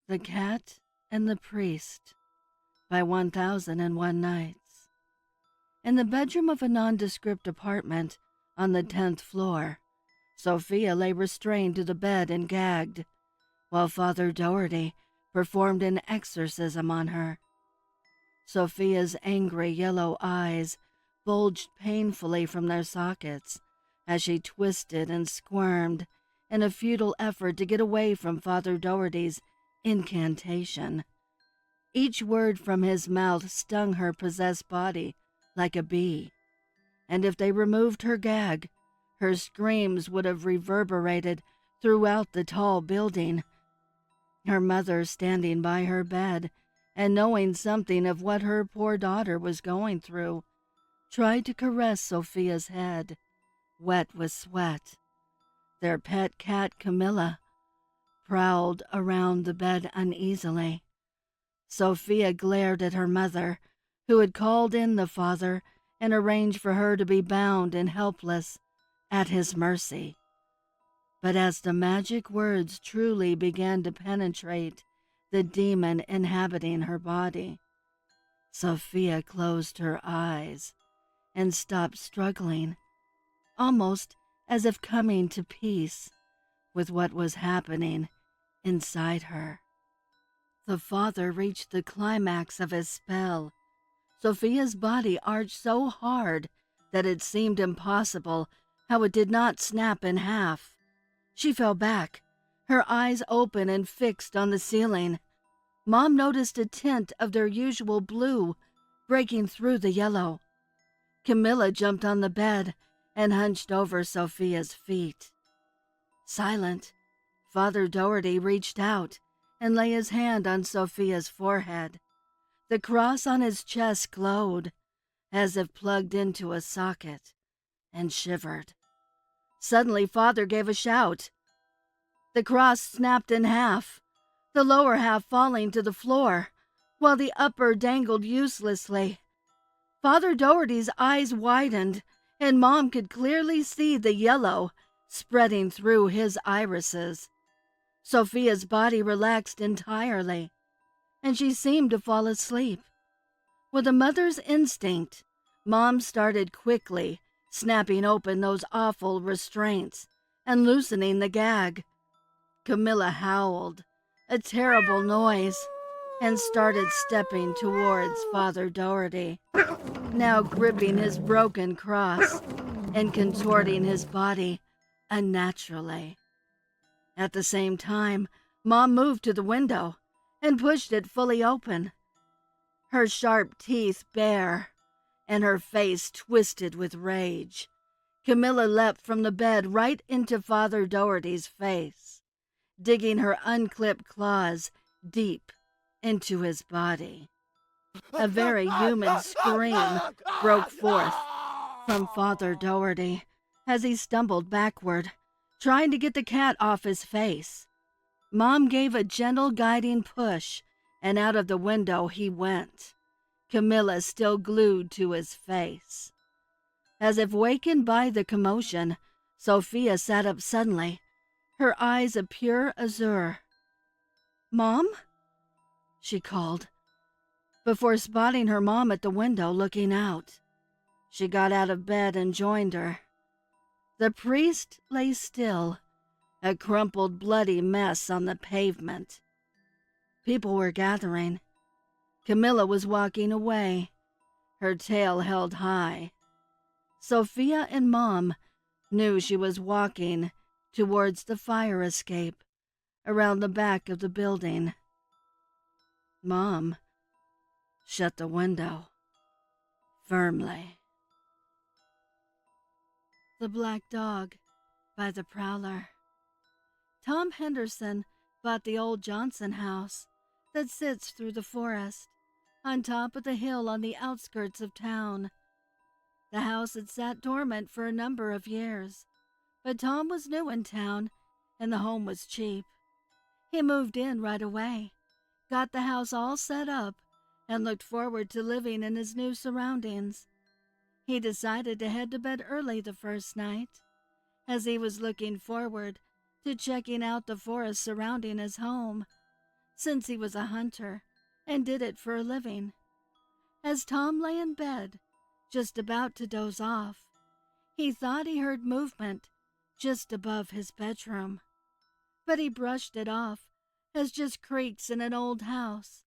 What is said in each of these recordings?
The Cat and the Priest by 1001 Nights. In the bedroom of a nondescript apartment on the 10th floor, Sophia lay restrained to the bed and gagged, while Father Doherty performed an exorcism on her. Sophia's angry yellow eyes bulged painfully from their sockets as she twisted and squirmed in a futile effort to get away from Father Doherty's incantation. Each word from his mouth stung her possessed body like a bee, and if they removed her gag, her screams would have reverberated throughout the tall building. Her mother, standing by her bed and knowing something of what her poor daughter was going through, tried to caress Sophia's head, wet with sweat. Their pet cat, Camilla, prowled around the bed uneasily. Sophia glared at her mother, who had called in the father and arranged for her to be bound and helpless at his mercy. But as the magic words truly began to penetrate the demon inhabiting her body, Sophia closed her eyes and stopped struggling, almost as if coming to peace with what was happening inside her. The father reached the climax of his spell. Sophia's body arched so hard that it seemed impossible how it did not snap in half. She fell back, her eyes open and fixed on the ceiling. Mom noticed a tint of their usual blue breaking through the yellow. Camilla jumped on the bed and hunched over Sophia's feet. Silent, Father Doherty reached out and lay his hand on Sophia's forehead. The cross on his chest glowed, as if plugged into a socket, and shivered. Suddenly, Father gave a shout. The cross snapped in half, the lower half falling to the floor, while the upper dangled uselessly. Father Doherty's eyes widened, and Mom could clearly see the yellow spreading through his irises. Sophia's body relaxed entirely, and she seemed to fall asleep. With a mother's instinct, Mom started quickly, snapping open those awful restraints and loosening the gag. Camilla howled, a terrible noise, and started stepping towards Father Doherty, now gripping his broken cross and contorting his body unnaturally. At the same time, Mom moved to the window and pushed it fully open, her sharp teeth bare and her face twisted with rage. Camilla leapt from the bed right into Father Doherty's face, digging her unclipped claws deep into his body. A very human scream broke forth from Father Doherty as he stumbled backward, trying to get the cat off his face. Mom gave a gentle guiding push, and out of the window he went, Camilla still glued to his face. As if wakened by the commotion, Sophia sat up suddenly, her eyes a pure azure. "Mom?" she called, before spotting her mom at the window looking out. She got out of bed and joined her. The priest lay still, a crumpled, bloody mess on the pavement. People were gathering. Camilla was walking away, her tail held high. Sophia and Mom knew she was walking towards the fire escape around the back of the building. Mom shut the window firmly. The Black Dog by the Prowler. Tom Henderson bought the old Johnson house that sits through the forest on top of the hill on the outskirts of town. The house had sat dormant for a number of years, but Tom was new in town and the home was cheap. He moved in right away, got the house all set up, and looked forward to living in his new surroundings. He decided to head to bed early the first night, as he was looking forward to checking out the forest surrounding his home. since he was a hunter and did it for a living. As Tom lay in bed, just about to doze off, he thought he heard movement just above his bedroom, but he brushed it off as just creaks in an old house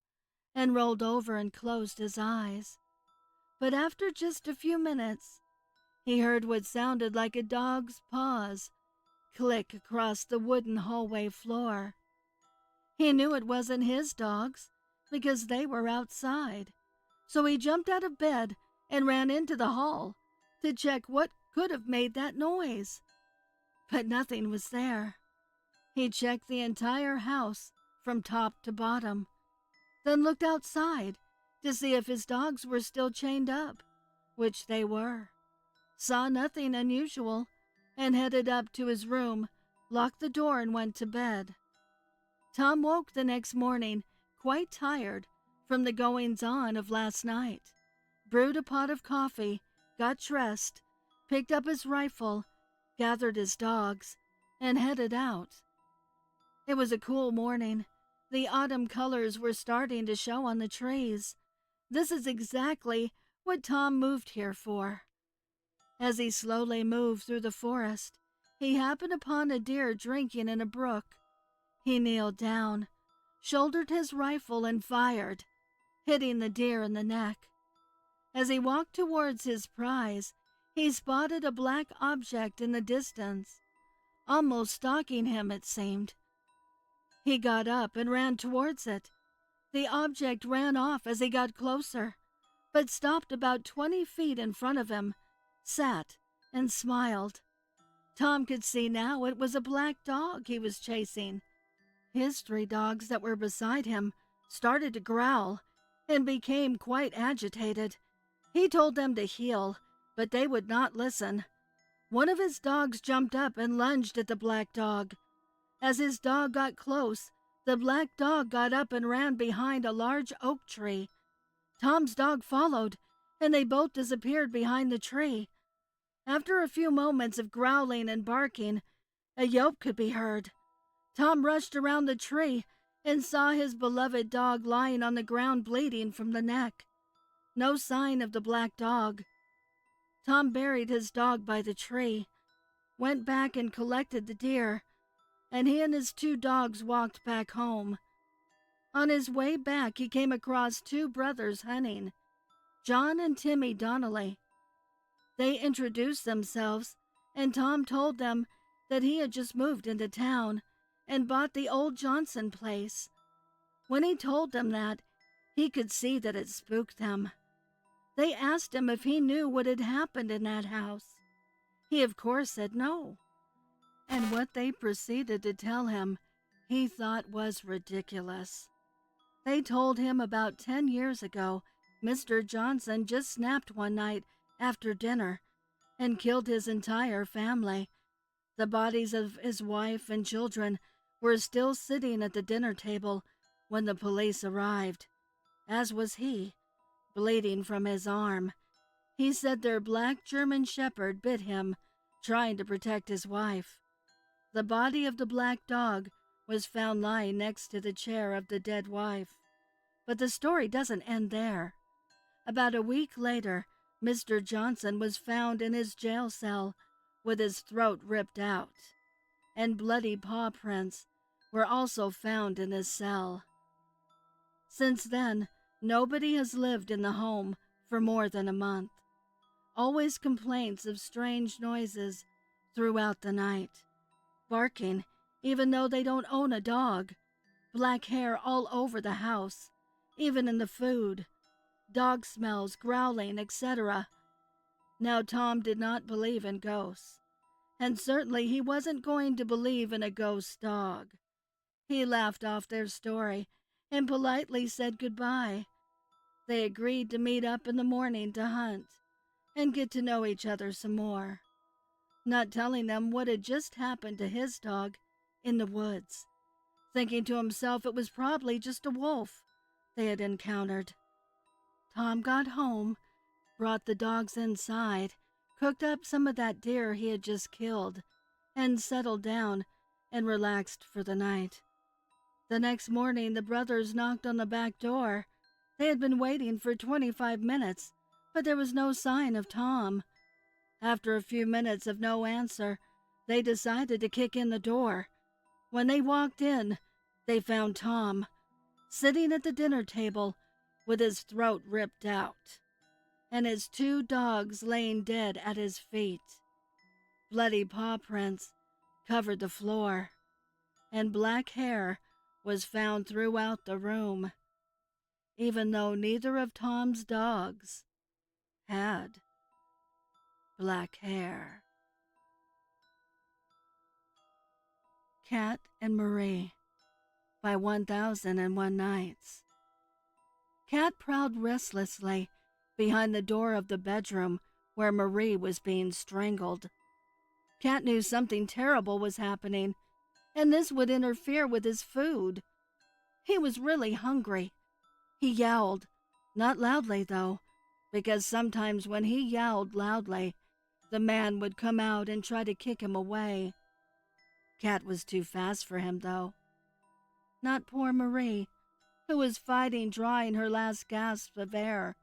and rolled over and closed his eyes. But after just a few minutes, he heard what sounded like a dog's paws click across the wooden hallway floor. He knew it wasn't his dogs because they were outside, so he jumped out of bed and ran into the hall to check what could have made that noise. But nothing was there. He checked the entire house from top to bottom, then looked outside to see if his dogs were still chained up, which they were. Saw nothing unusual and headed up to his room, locked the door and went to bed. Tom woke the next morning quite tired from the goings-on of last night, brewed a pot of coffee, got dressed, picked up his rifle, gathered his dogs, and headed out. It was a cool morning. The autumn colors were starting to show on the trees. This is exactly what Tom moved here for. As he slowly moved through the forest, he happened upon a deer drinking in a brook. He kneeled down, shouldered his rifle, and fired, hitting the deer in the neck. As he walked towards his prize, he spotted a black object in the distance, almost stalking him, it seemed. He got up and ran towards it. The object ran off as he got closer, but stopped about 20 feet in front of him, sat, and smiled. Tom could see now it was a black dog he was chasing. His 3 dogs that were beside him started to growl and became quite agitated. He told them to heel, but they would not listen. One of his dogs jumped up and lunged at the black dog. As his dog got close, the black dog got up and ran behind a large oak tree. Tom's dog followed, and they both disappeared behind the tree. After a few moments of growling and barking, a yelp could be heard. Tom rushed around the tree and saw his beloved dog lying on the ground bleeding from the neck. No sign of the black dog. Tom buried his dog by the tree, went back and collected the deer, and he and his 2 dogs walked back home. On his way back, he came across 2 brothers hunting, John and Timmy Donnelly. They introduced themselves, and Tom told them that he had just moved into town and bought the old Johnson place. When he told them that, he could see that it spooked them. They asked him if he knew what had happened in that house. He of course said no. And what they proceeded to tell him, he thought was ridiculous. They told him about 10 years ago, Mr. Johnson just snapped one night after dinner and killed his entire family. The bodies of his wife and children were still sitting at the dinner table when the police arrived, as was he, bleeding from his arm. He said their black German shepherd bit him, trying to protect his wife. The body of the black dog was found lying next to the chair of the dead wife. But the story doesn't end there. About a week later, Mr. Johnson was found in his jail cell with his throat ripped out, and bloody paw prints were also found in his cell. Since then, nobody has lived in the home for more than a month. Always complaints of strange noises throughout the night. Barking, even though they don't own a dog. Black hair all over the house, even in the food. Dog smells, growling, etc. Now Tom did not believe in ghosts, and certainly he wasn't going to believe in a ghost dog. He laughed off their story and politely said goodbye. They agreed to meet up in the morning to hunt and get to know each other some more, not telling them what had just happened to his dog in the woods, thinking to himself it was probably just a wolf they had encountered. Tom got home, brought the dogs inside, cooked up some of that deer he had just killed, and settled down and relaxed for the night. The next morning, the brothers knocked on the back door. They had been waiting for 25 minutes, but there was no sign of Tom. After a few minutes of no answer, they decided to kick in the door. When they walked in, they found Tom sitting at the dinner table with his throat ripped out, and his 2 dogs laying dead at his feet. Bloody paw prints covered the floor, and black hair was found throughout the room, even though neither of Tom's dogs had black hair. Kat and Marie by 1001 Nights. Kat prowled restlessly behind the door of the bedroom where Marie was being strangled. Kat knew something terrible was happening, and this would interfere with his food. He was really hungry. He yowled, not loudly though, because sometimes when he yowled loudly, the man would come out and try to kick him away. Kat was too fast for him though. Not poor Marie, who was fighting drawing her last gasp of air.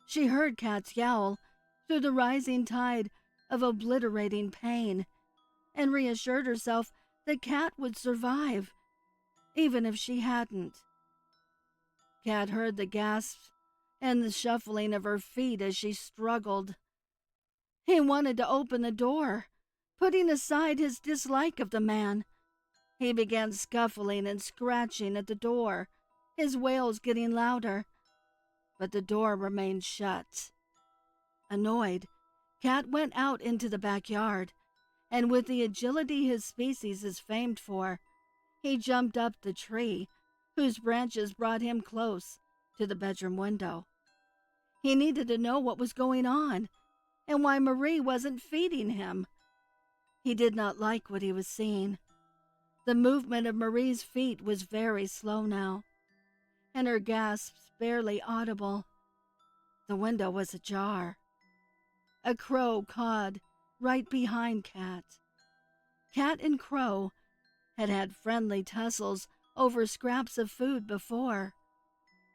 She heard Kat's yowl through the rising tide of obliterating pain, and reassured herself that Kat would survive, even if she hadn't. Kat heard the gasps and the shuffling of her feet as she struggled. He wanted to open the door, putting aside his dislike of the man. He began scuffling and scratching at the door, his wails getting louder, but the door remained shut. Annoyed, Kat went out into the backyard, and with the agility his species is famed for, he jumped up the tree, whose branches brought him close to the bedroom window. He needed to know what was going on, and why Marie wasn't feeding him. He did not like what he was seeing. The movement of Marie's feet was very slow now, and her gasps barely audible. The window was ajar. A crow cawed right behind Kat. Kat and Crow had had friendly tussles over scraps of food before,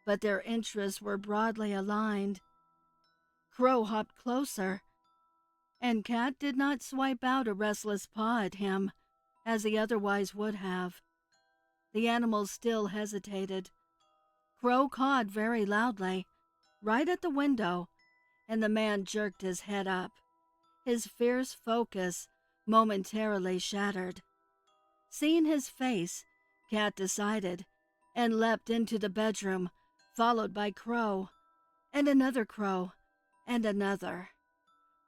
but their interests were broadly aligned. Crow hopped closer, and Kat did not swipe out a restless paw at him, as he otherwise would have. The animal still hesitated. Crow cawed very loudly, right at the window, and the man jerked his head up, his fierce focus momentarily shattered. Seeing his face, Kat decided, and leapt into the bedroom, followed by Crow, and another crow, and another.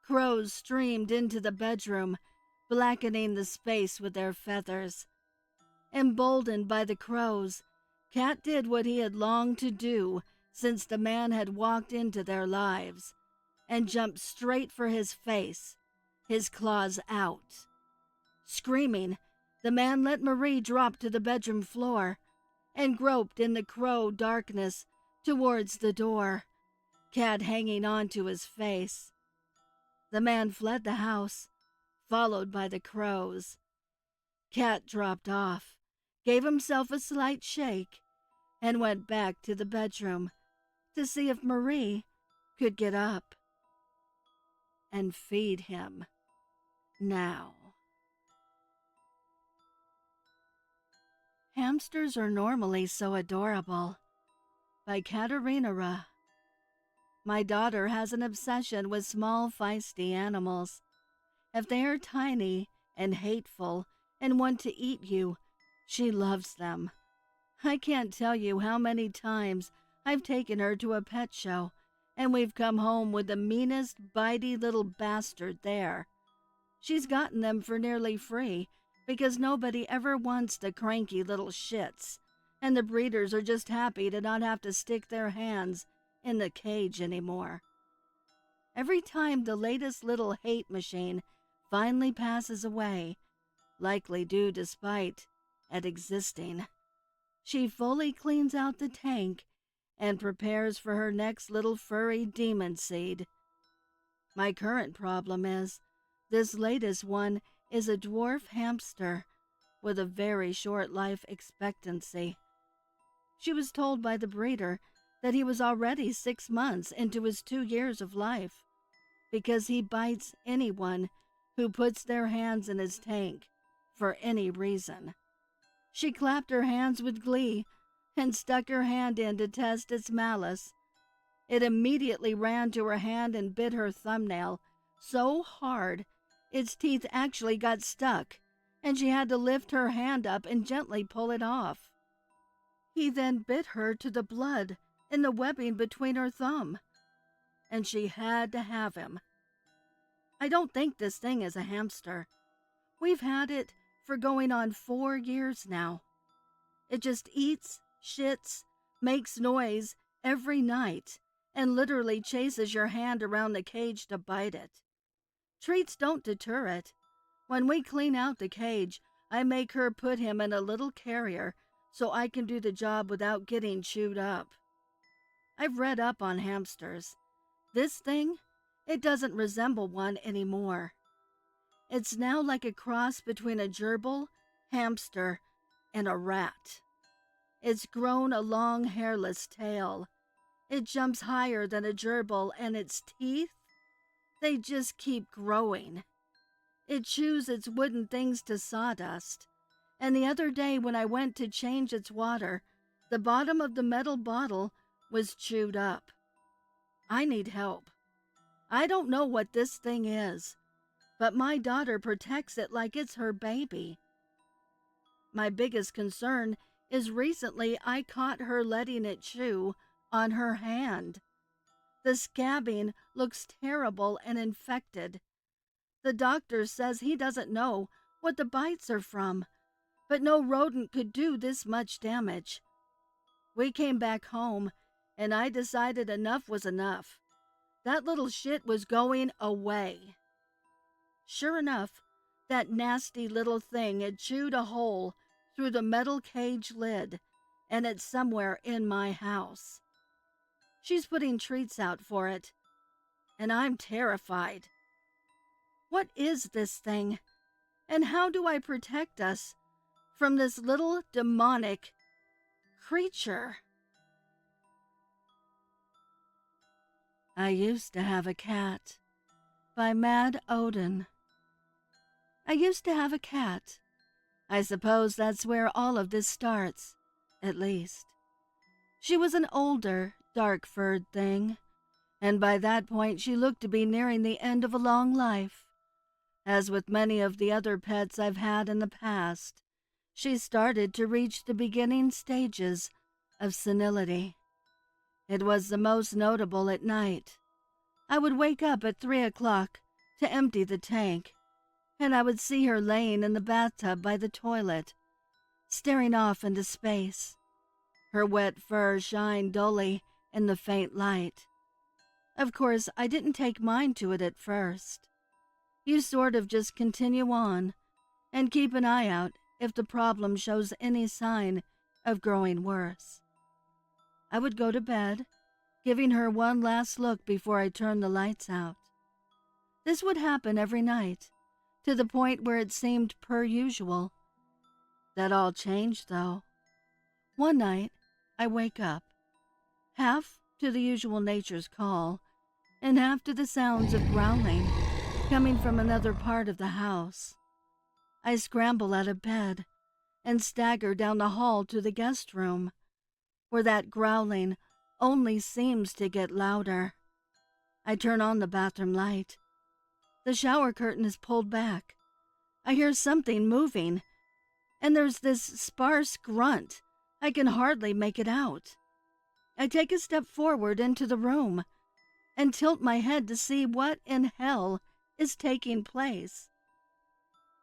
Crows streamed into the bedroom, blackening the space with their feathers. Emboldened by the crows, Kat did what he had longed to do since the man had walked into their lives, and jumped straight for his face, his claws out. Screaming, the man let Marie drop to the bedroom floor and groped in the crow darkness towards the door, Kat hanging on to his face. The man fled the house, followed by the crows. Kat dropped off, gave himself a slight shake, and went back to the bedroom to see if Marie could get up and feed him now. Hamsters Are Normally So Adorable by Katerinara. My daughter has an obsession with small, feisty animals. If they are tiny and hateful and want to eat you, she loves them. I can't tell you how many times I've taken her to a pet show, and we've come home with the meanest, bitey little bastard there. She's gotten them for nearly free, because nobody ever wants the cranky little shits, and the breeders are just happy to not have to stick their hands in the cage anymore. Every time the latest little hate machine finally passes away, likely due to spite at existing, she fully cleans out the tank and prepares for her next little furry demon seed. My current problem is, this latest one is a dwarf hamster with a very short life expectancy. She was told by the breeder that he was already 6 months into his 2 years of life because he bites anyone who puts their hands in his tank for any reason. She clapped her hands with glee and stuck her hand in to test its malice. It immediately ran to her hand and bit her thumbnail so hard its teeth actually got stuck, and she had to lift her hand up and gently pull it off. He then bit her to the blood in the webbing between her thumb, and she had to have him. I don't think this thing is a hamster. We've had it for going on 4 years now. It just eats, shits, makes noise every night, and literally chases your hand around the cage to bite it. Treats don't deter it. When we clean out the cage, I make her put him in a little carrier so I can do the job without getting chewed up. I've read up on hamsters. This thing, it doesn't resemble one anymore. It's now like a cross between a gerbil, hamster, and a rat. It's grown a long hairless tail. It jumps higher than a gerbil, and its teeth, they just keep growing. It chews its wooden things to sawdust. And the other day when I went to change its water, the bottom of the metal bottle was chewed up. I need help. I don't know what this thing is, but my daughter protects it like it's her baby. My biggest concern is recently I caught her letting it chew on her hand. The scabbing looks terrible and infected. The doctor says he doesn't know what the bites are from, but no rodent could do this much damage. We came back home, and I decided enough was enough. That little shit was going away. Sure enough, that nasty little thing had chewed a hole through the metal cage lid, and it's somewhere in my house. She's putting treats out for it, and I'm terrified. What is this thing, and how do I protect us from this little demonic creature? I Used to Have a Cat by Mad Odin. I used to have a cat. I suppose that's where all of this starts, at least. She was an older, dark-furred thing, and by that point she looked to be nearing the end of a long life. As with many of the other pets I've had in the past, she started to reach the beginning stages of senility. It was the most notable at night. I would wake up at 3 o'clock to empty the tank, and I would see her laying in the bathtub by the toilet, staring off into space. Her wet fur shined dully in the faint light. Of course, I didn't take mind to it at first. You sort of just continue on and keep an eye out if the problem shows any sign of growing worse. I would go to bed, giving her one last look before I turned the lights out. This would happen every night, to the point where it seemed per usual. That all changed, though. One night, I wake up, half to the usual nature's call, and half to the sounds of growling coming from another part of the house. I scramble out of bed and stagger down the hall to the guest room, where that growling only seems to get louder. I turn on the bathroom light. The shower curtain is pulled back. I hear something moving, and there's this sparse grunt. I can hardly make it out. I take a step forward into the room and tilt my head to see what in hell is taking place.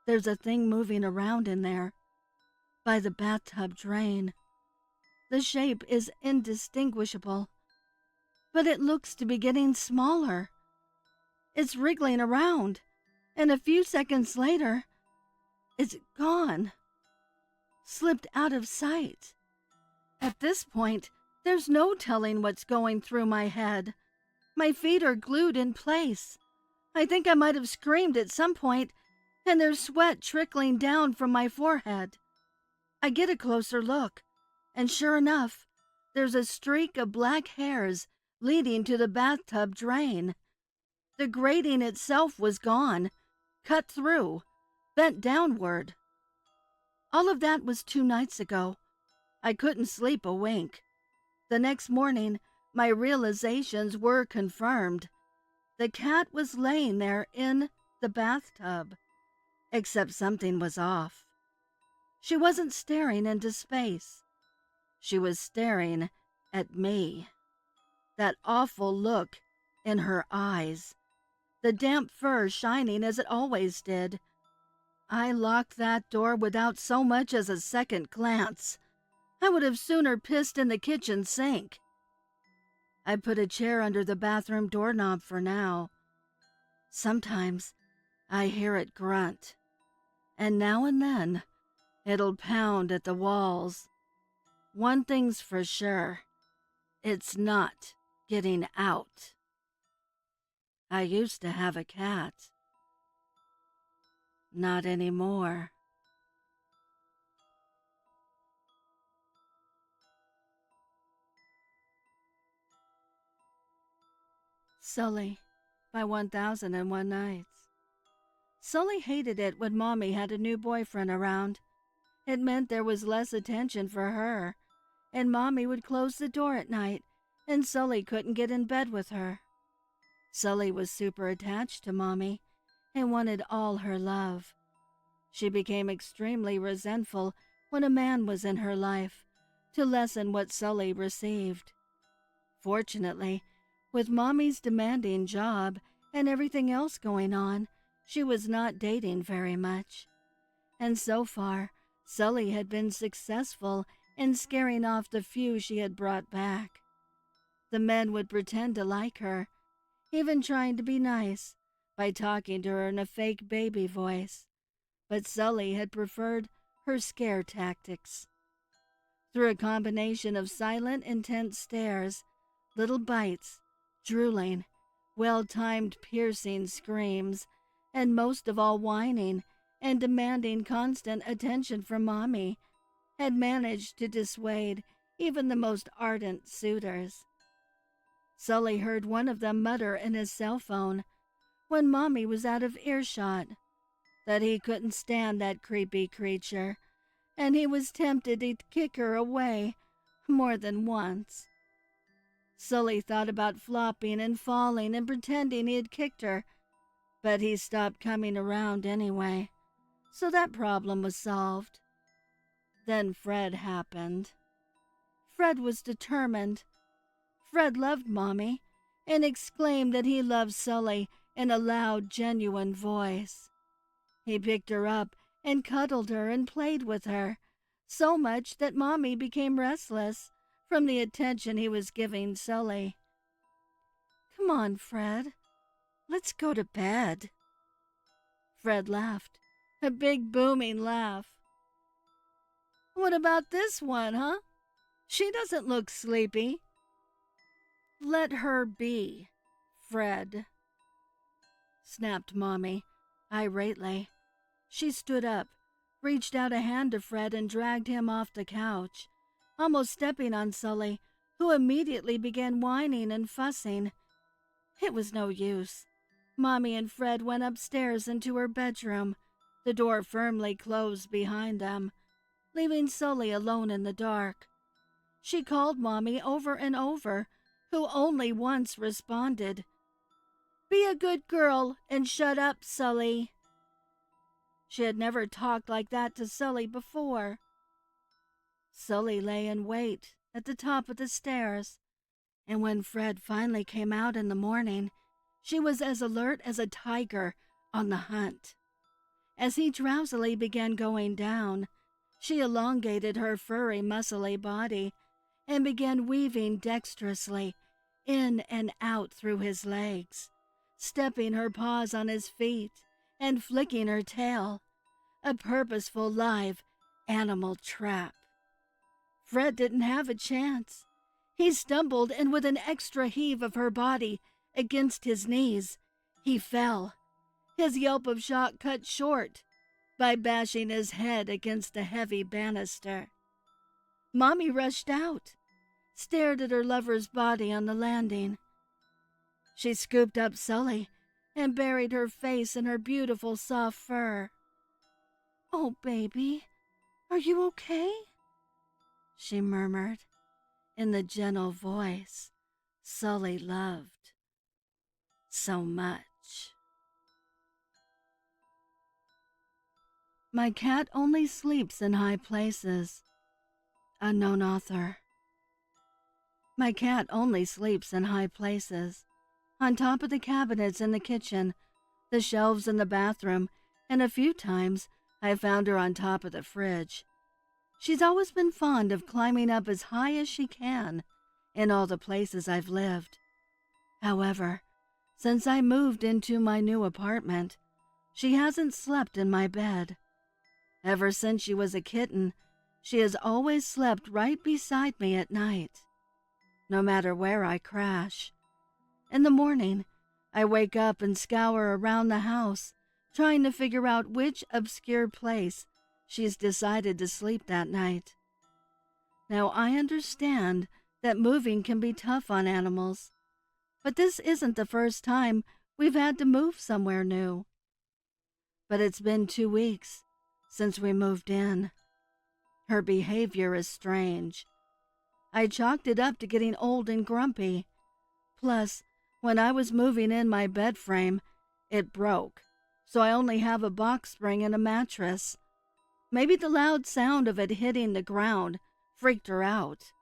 There's a thing moving around in there, by the bathtub drain. The shape is indistinguishable, but it looks to be getting smaller. It's wriggling around, and a few seconds later, it's gone, slipped out of sight. At this point, there's no telling what's going through my head. My feet are glued in place. I think I might have screamed at some point, and there's sweat trickling down from my forehead. I get a closer look, and sure enough, there's a streak of black hairs leading to the bathtub drain. The grating itself was gone, cut through, bent downward. All of that was 2 nights ago. I couldn't sleep a wink. The next morning, my realizations were confirmed. The cat was laying there in the bathtub, except something was off. She wasn't staring into space. She was staring at me. That awful look in her eyes, the damp fur shining as it always did. I locked that door without so much as a second glance. I would have sooner pissed in the kitchen sink. I put a chair under the bathroom doorknob for now. Sometimes I hear it grunt, and now and then it'll pound at the walls. One thing's for sure, it's not getting out. I used to have a cat. Not anymore. Sully by 1001 Nights. Sully hated it when Mommy had a new boyfriend around. It meant there was less attention for her, and Mommy would close the door at night, and Sully couldn't get in bed with her. Sully was super attached to Mommy and wanted all her love. She became extremely resentful when a man was in her life to lessen what Sully received. Fortunately, with Mommy's demanding job and everything else going on, she was not dating very much. And so far, Sully had been successful in scaring off the few she had brought back. The men would pretend to like her, even trying to be nice by talking to her in a fake baby voice. But Sully had preferred her scare tactics. Through a combination of silent, intense stares, little bites, drooling, well-timed piercing screams, and most of all whining and demanding constant attention from Mommy, had managed to dissuade even the most ardent suitors. Sully heard one of them mutter in his cell phone, when Mommy was out of earshot, that he couldn't stand that creepy creature, and he was tempted to kick her away more than once. Sully thought about flopping and falling and pretending he had kicked her, but he stopped coming around anyway, so that problem was solved. Then Fred happened. Fred was determined. Fred loved Mommy and exclaimed that he loved Sully in a loud, genuine voice. He picked her up and cuddled her and played with her, so much that Mommy became restless from the attention he was giving Sully. "Come on, Fred. Let's go to bed." Fred laughed, a big booming laugh. "What about this one, huh? She doesn't look sleepy." "Let her be, Fred," snapped Mommy, irately. She stood up, reached out a hand to Fred and dragged him off the couch, almost stepping on Sully, who immediately began whining and fussing. It was no use. Mommy and Fred went upstairs into her bedroom, the door firmly closed behind them, leaving Sully alone in the dark. She called Mommy over and over, who only once responded. "Be a good girl and shut up, Sully." She had never talked like that to Sully before. Sully lay in wait at the top of the stairs, and when Fred finally came out in the morning, she was as alert as a tiger on the hunt. As he drowsily began going down, she elongated her furry, muscly body and began weaving dexterously in and out through his legs, stepping her paws on his feet and flicking her tail, a purposeful live animal trap. Fred didn't have a chance. He stumbled, and with an extra heave of her body against his knees, he fell, his yelp of shock cut short by bashing his head against a heavy banister. Mommy rushed out, stared at her lover's body on the landing. She scooped up Sully and buried her face in her beautiful soft fur. "Oh, baby, are you okay?" she murmured in the gentle voice Sully loved so much. My cat only sleeps in high places. Unknown author. My cat only sleeps in high places, on top of the cabinets in the kitchen, the shelves in the bathroom, and a few times I found her on top of the fridge. She's always been fond of climbing up as high as she can in all the places I've lived. However, since I moved into my new apartment, she hasn't slept in my bed. Ever since she was a kitten, she has always slept right beside me at night, no matter where I crash. In the morning, I wake up and scour around the house, trying to figure out which obscure place she's decided to sleep that night. Now, I understand that moving can be tough on animals, but this isn't the first time we've had to move somewhere new. But it's been 2 weeks since we moved in. Her behavior is strange. I chalked it up to getting old and grumpy. Plus, when I was moving in my bed frame, it broke, so I only have a box spring and a mattress. Maybe the loud sound of it hitting the ground freaked her out.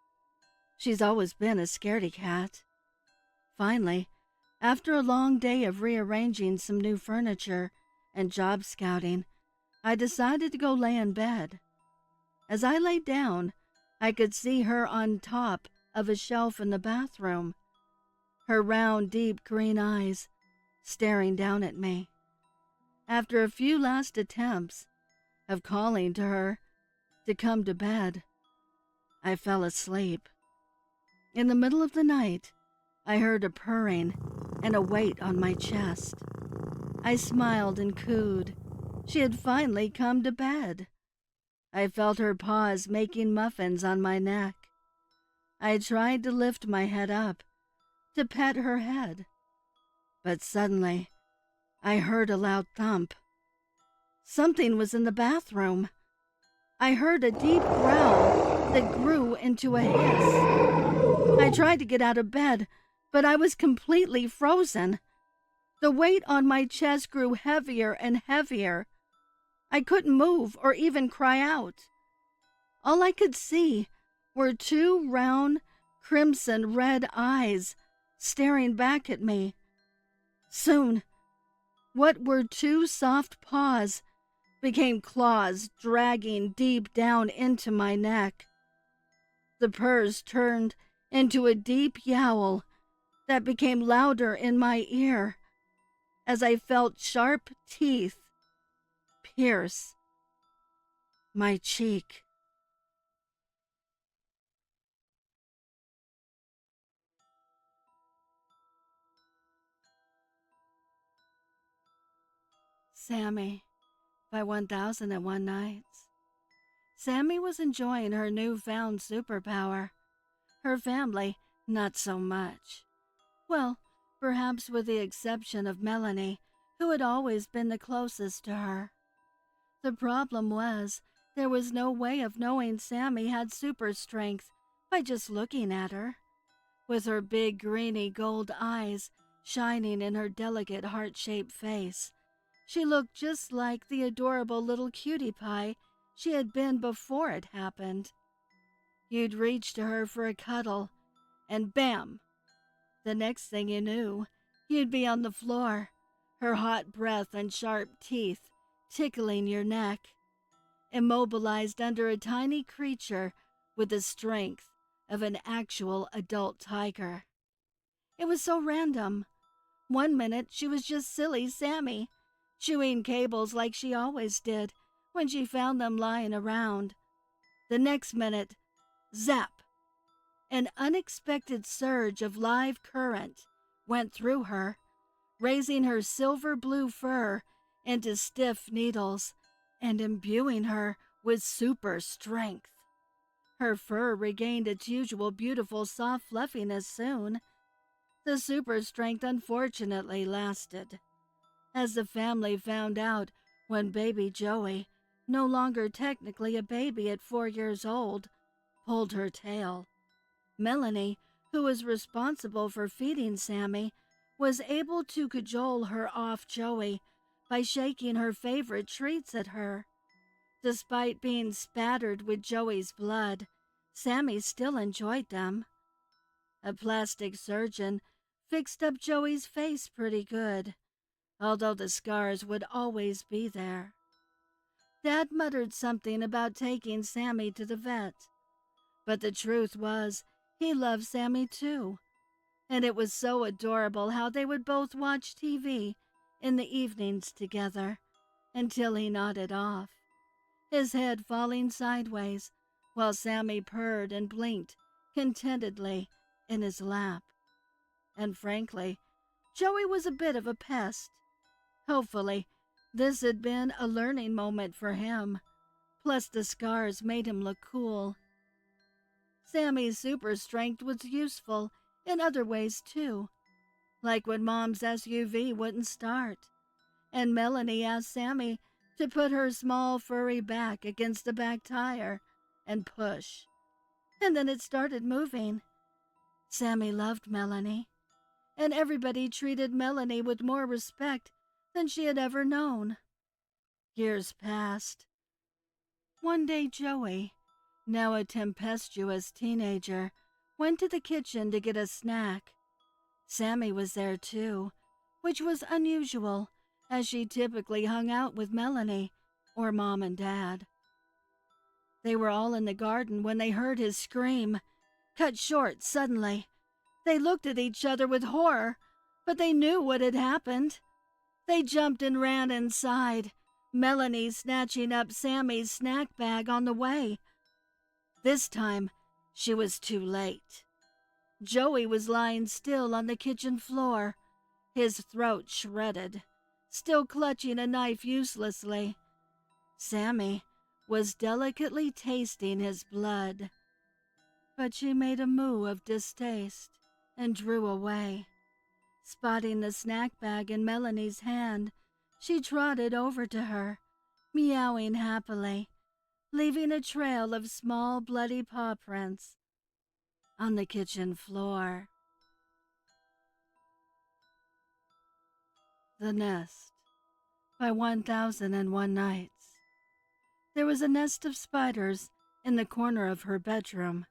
She's always been a scaredy cat. Finally, after a long day of rearranging some new furniture and job scouting, I decided to go lay in bed. As I lay down, I could see her on top of a shelf in the bathroom, her round, deep green eyes staring down at me. After a few last attempts of calling to her to come to bed, I fell asleep. In the middle of the night, I heard a purring and a weight on my chest. I smiled and cooed. She had finally come to bed. I felt her paws making muffins on my neck. I tried to lift my head up, to pet her head. But suddenly, I heard a loud thump. Something was in the bathroom. I heard a deep growl that grew into a hiss. I tried to get out of bed, but I was completely frozen. The weight on my chest grew heavier and heavier. I couldn't move or even cry out. All I could see were 2 round, crimson red eyes staring back at me. Soon, what were 2 soft paws became claws dragging deep down into my neck. The purrs turned into a deep yowl that became louder in my ear as I felt sharp teeth pierce my cheek. Sammie by 1001 Nights. Sammie was enjoying her newfound superpower. Her family, not so much. Well, perhaps with the exception of Melanie, who had always been the closest to her. The problem was, there was no way of knowing Sammie had super strength by just looking at her. With her big greeny gold eyes shining in her delicate heart-shaped face, she looked just like the adorable little cutie pie she had been before it happened. You'd reach to her for a cuddle, and bam! The next thing you knew, you'd be on the floor, her hot breath and sharp teeth tickling your neck, immobilized under a tiny creature with the strength of an actual adult tiger. It was so random. One minute she was just silly Sammie, chewing cables like she always did when she found them lying around. The next minute, zap! An unexpected surge of live current went through her. raising her silver blue fur into stiff needles and imbuing her with super strength. Her fur regained its usual beautiful soft fluffiness soon. The super strength unfortunately lasted, as the family found out when baby Joey, no longer technically a baby at 4 years old, pulled her tail. Melanie, who was responsible for feeding Sammie, was able to cajole her off Joey by shaking her favorite treats at her. Despite being spattered with Joey's blood, Sammie still enjoyed them. A plastic surgeon fixed up Joey's face pretty good, although the scars would always be there. Dad muttered something about taking Sammie to the vet, but the truth was he loved Sammie too, and it was so adorable how they would both watch TV in the evenings together until he nodded off, his head falling sideways while Sammie purred and blinked contentedly in his lap. And frankly, Joey was a bit of a pest. Hopefully, this had been a learning moment for him, plus the scars made him look cool. Sammie's super strength was useful in other ways too, like when Mom's SUV wouldn't start, and Melanie asked Sammie to put her small furry back against the back tire and push, and then it started moving. Sammie loved Melanie, and everybody treated Melanie with more respect than she had ever known. Years passed. One day Joey, now a tempestuous teenager, went to the kitchen to get a snack. Sammie was there too, which was unusual, as she typically hung out with Melanie or Mom and Dad. They were all in the garden when they heard his scream, cut short suddenly. They looked at each other with horror, but they knew what had happened. They jumped and ran inside, Melanie snatching up Sammie's snack bag on the way. This time, she was too late. Joey was lying still on the kitchen floor, his throat shredded, still clutching a knife uselessly. Sammie was delicately tasting his blood, but she made a moue of distaste and drew away. Spotting the snack bag in Melanie's hand, she trotted over to her, meowing happily, leaving a trail of small bloody paw prints on the kitchen floor. The Nest by 1001 Nights. There was a nest of spiders in the corner of her bedroom,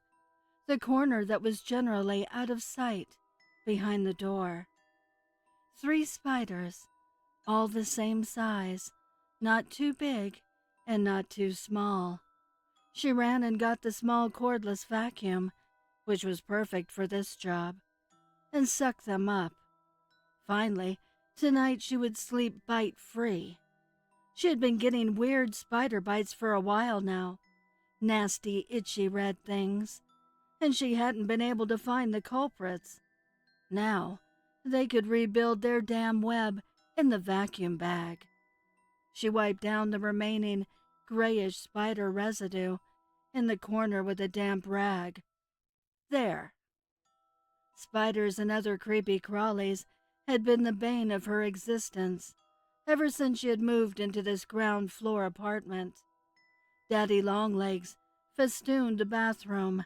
the corner that was generally out of sight behind the door. 3 spiders, all the same size, not too big and not too small. She ran and got the small cordless vacuum, which was perfect for this job, and sucked them up. Finally, tonight she would sleep bite-free. She had been getting weird spider bites for a while now, nasty, itchy red things, and she hadn't been able to find the culprits. Now, they could rebuild their damn web in the vacuum bag. She wiped down the remaining grayish spider residue in the corner with a damp rag. There. Spiders and other creepy crawlies had been the bane of her existence ever since she had moved into this ground floor apartment. Daddy Longlegs festooned the bathroom,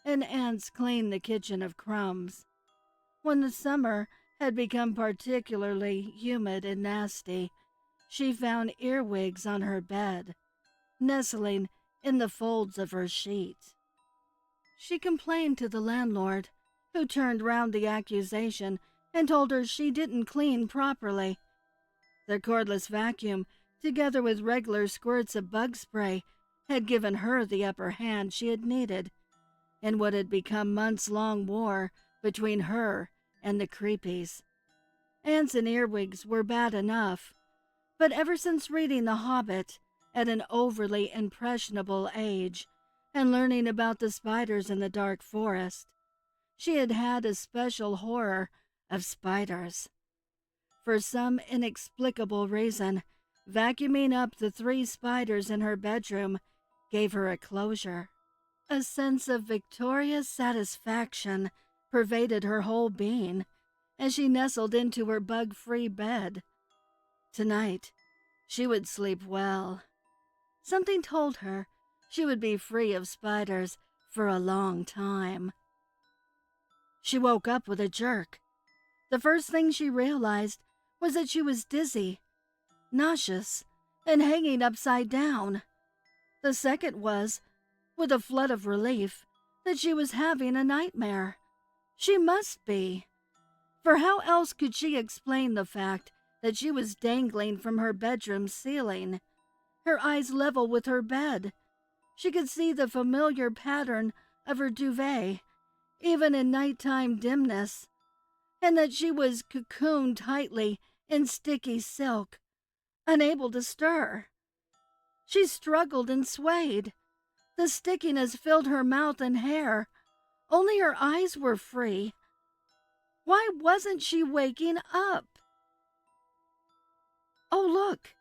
and ants cleaned the kitchen of crumbs. When the summer had become particularly humid and nasty, she found earwigs on her bed, nestling in the folds of her sheet. She complained to the landlord, who turned round the accusation and told her she didn't clean properly. The cordless vacuum, together with regular squirts of bug spray, had given her the upper hand she had needed in what had become months-long war between her and the creepies. Ants and earwigs were bad enough, but ever since reading The Hobbit at an overly impressionable age and learning about the spiders in the dark forest, she had had a special horror of spiders. For some inexplicable reason, vacuuming up the 3 spiders in her bedroom gave her a closure. A sense of victorious satisfaction pervaded her whole being as she nestled into her bug-free bed. Tonight, she would sleep well. Something told her she would be free of spiders for a long time. She woke up with a jerk. The first thing she realized was that she was dizzy, nauseous, and hanging upside down. The second was, with a flood of relief, that she was having a nightmare. She must be. For how else could she explain the fact that she was dangling from her bedroom ceiling, her eyes level with her bed? She could see the familiar pattern of her duvet, even in nighttime dimness, and that she was cocooned tightly in sticky silk, unable to stir. She struggled and swayed. The stickiness filled her mouth and hair. Only her eyes were free. Why wasn't she waking up? Oh, look!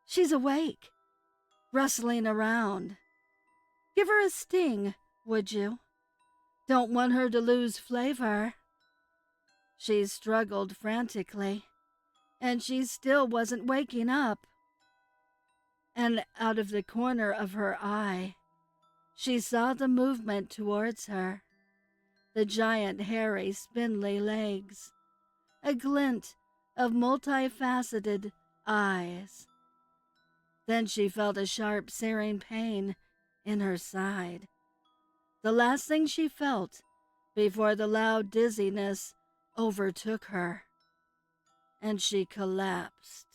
She's awake, rustling around. Give her a sting, would you? Don't want her to lose flavor. She struggled frantically, and she still wasn't waking up. And out of the corner of her eye, she saw the movement towards her, the giant, hairy, spindly legs, a glint of multifaceted eyes. Then she felt a sharp, searing pain in her side, the last thing she felt before the loud dizziness overtook her, and she collapsed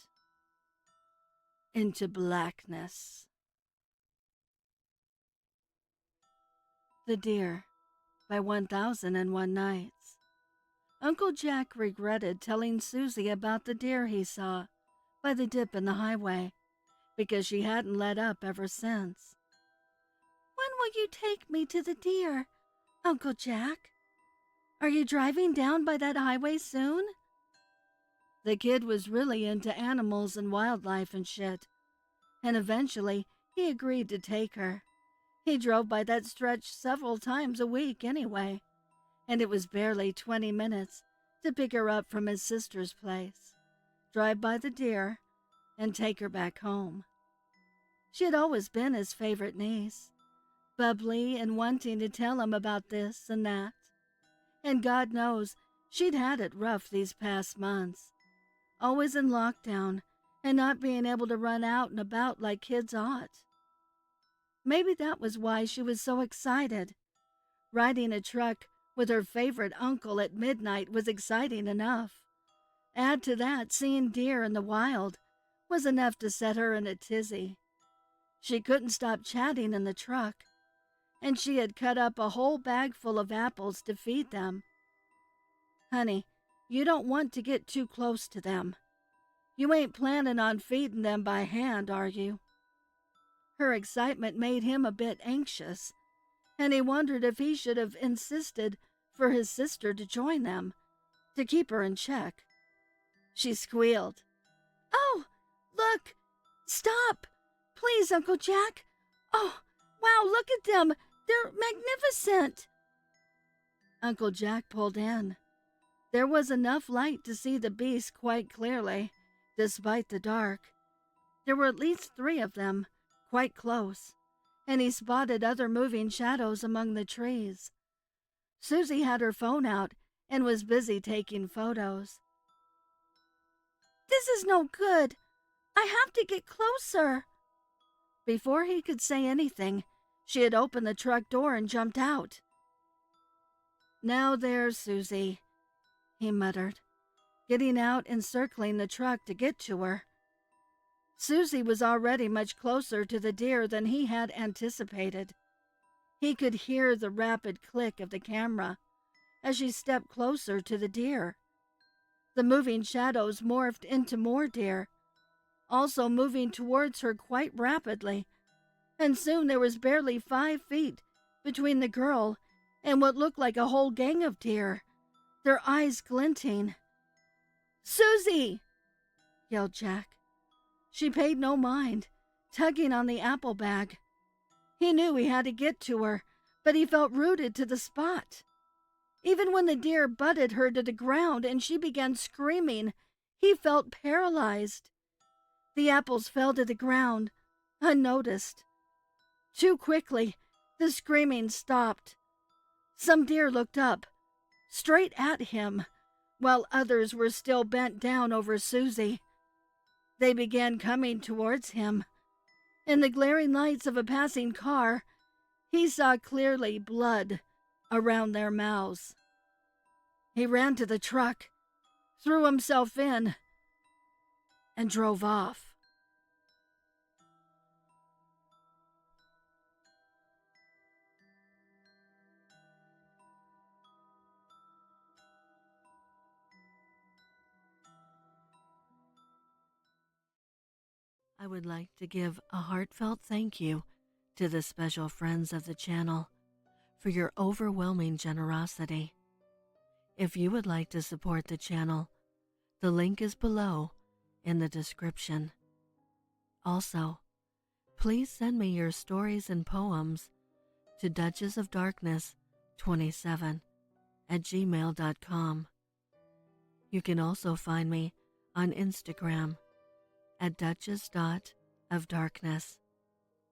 into blackness. The Deer by 1001 Nights. Uncle Jack regretted telling Susie about the deer he saw by the dip in the highway, because she hadn't let up ever since. "When will you take me to the deer, Uncle Jack? Are you driving down by that highway soon?" The kid was really into animals and wildlife and shit, and eventually he agreed to take her. He drove by that stretch several times a week anyway, and it was barely 20 minutes to pick her up from his sister's place, drive by the deer, and take her back home. She had always been his favorite niece, bubbly and wanting to tell him about this and that, and God knows she'd had it rough these past months, always in lockdown and not being able to run out and about like kids ought. Maybe that was why she was so excited. Riding a truck with her favorite uncle at midnight was exciting enough. Add to that, seeing deer in the wild was enough to set her in a tizzy. She couldn't stop chatting in the truck, and she had cut up a whole bag full of apples to feed them. "Honey, you don't want to get too close to them. You ain't planning on feeding them by hand, are you?" Her excitement made him a bit anxious, and he wondered if he should have insisted for his sister to join them, to keep her in check. She squealed, "Oh, look! Stop! Please, Uncle Jack! Oh, wow, look at them! They're magnificent!" Uncle Jack pulled in. There was enough light to see the beast quite clearly, despite the dark. There were at least 3 of them, quite close, and he spotted other moving shadows among the trees. Susie had her phone out and was busy taking photos. "This is no good. I have to get closer." Before he could say anything, she had opened the truck door and jumped out. "Now there, Susie," he muttered, getting out and circling the truck to get to her. Susie was already much closer to the deer than he had anticipated. He could hear the rapid click of the camera as she stepped closer to the deer. The moving shadows morphed into more deer, also moving towards her quite rapidly, and soon there was barely 5 feet between the girl and what looked like a whole gang of deer, their eyes glinting. "Susie!" yelled Jack. She paid no mind, tugging on the apple bag. He knew he had to get to her, but he felt rooted to the spot. Even when the deer butted her to the ground and she began screaming, he felt paralyzed. The apples fell to the ground, unnoticed. Too quickly, the screaming stopped. Some deer looked up, straight at him, while others were still bent down over Susie. They began coming towards him. In the glaring lights of a passing car, he saw clearly blood around their mouths. He ran to the truck, threw himself in, and drove off. I would like to give a heartfelt thank you to the special friends of the channel for your overwhelming generosity. If you would like to support the channel, the link is below in the description. Also, please send me your stories and poems to duchessofdarkness27@gmail.com. You can also find me on Instagram at duchess.ofdarkness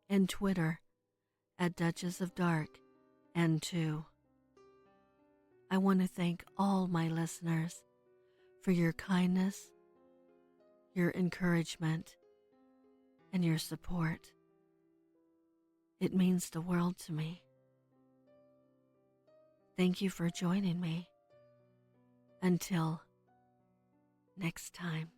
and Twitter at duchessofdarkn2. I want to thank all my listeners for your kindness, your encouragement, and your support. It means the world to me. Thank you for joining me. Until next time.